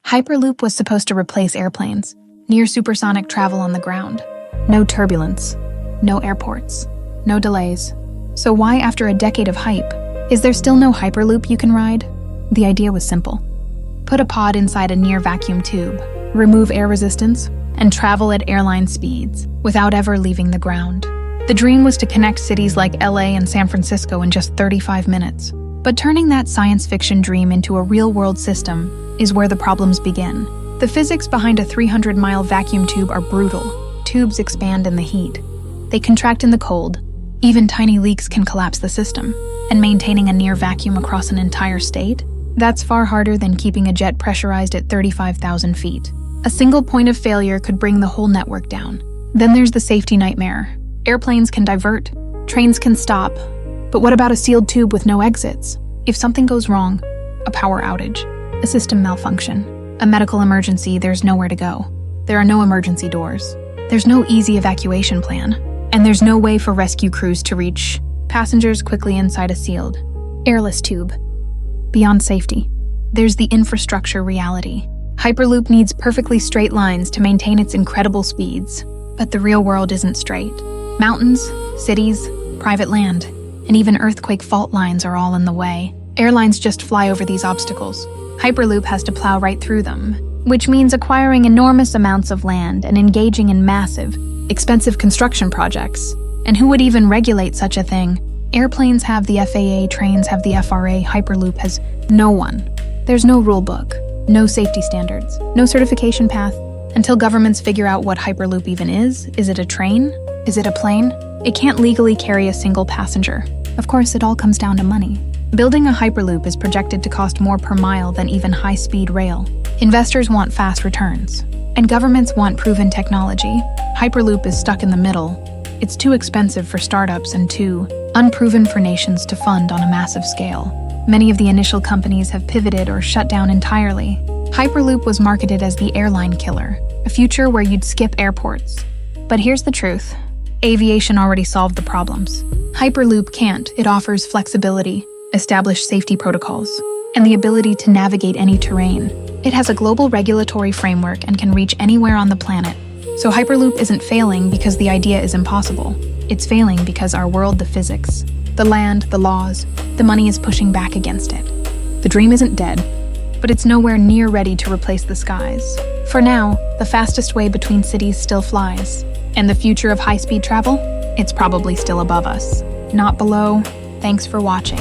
Hyperloop was supposed to replace airplanes, near supersonic travel on the ground. No turbulence, no airports, no delays. So why, after a decade of hype, is there still no Hyperloop you can ride? The idea was simple. Put a pod inside a near-vacuum tube, remove air resistance, and travel at airline speeds without ever leaving the ground. The dream was to connect cities like LA and San Francisco in just 35 minutes. But turning that science fiction dream into a real-world system is where the problems begin. The physics behind a 300-mile vacuum tube are brutal. Tubes expand in the heat. They contract in the cold. Even tiny leaks can collapse the system. And maintaining a near vacuum across an entire state? That's far harder than keeping a jet pressurized at 35,000 feet. A single point of failure could bring the whole network down. Then there's the safety nightmare. Airplanes can divert, trains can stop. But what about a sealed tube with no exits? If something goes wrong, a power outage, a system malfunction, a medical emergency, there's nowhere to go. There are no emergency doors. There's no easy evacuation plan. And there's no way for rescue crews to reach passengers quickly inside a sealed, airless tube. Beyond safety, there's the infrastructure reality. Hyperloop needs perfectly straight lines to maintain its incredible speeds. But the real world isn't straight. Mountains, cities, private land, and even earthquake fault lines are all in the way. Airlines just fly over these obstacles. Hyperloop has to plow right through them, which means acquiring enormous amounts of land and engaging in massive, expensive construction projects. And who would even regulate such a thing? Airplanes have the FAA, trains have the FRA, Hyperloop has no one. There's no rule book, no safety standards, no certification path. Until governments figure out what Hyperloop even is it a train? Is it a plane? It can't legally carry a single passenger. Of course, it all comes down to money. Building a Hyperloop is projected to cost more per mile than even high-speed rail. Investors want fast returns, and governments want proven technology. Hyperloop is stuck in the middle. It's too expensive for startups and too unproven for nations to fund on a massive scale. Many of the initial companies have pivoted or shut down entirely. Hyperloop was marketed as the airline killer, a future where you'd skip airports. But here's the truth. Aviation already solved the problems. Hyperloop can't. It offers flexibility, established safety protocols, and the ability to navigate any terrain. It has a global regulatory framework and can reach anywhere on the planet. So Hyperloop isn't failing because the idea is impossible. It's failing because our world, the physics, the land, the laws, the money is pushing back against it. The dream isn't dead, but it's nowhere near ready to replace the skies. For now, the fastest way between cities still flies. And the future of high-speed travel? It's probably still above us, not below. Thanks for watching.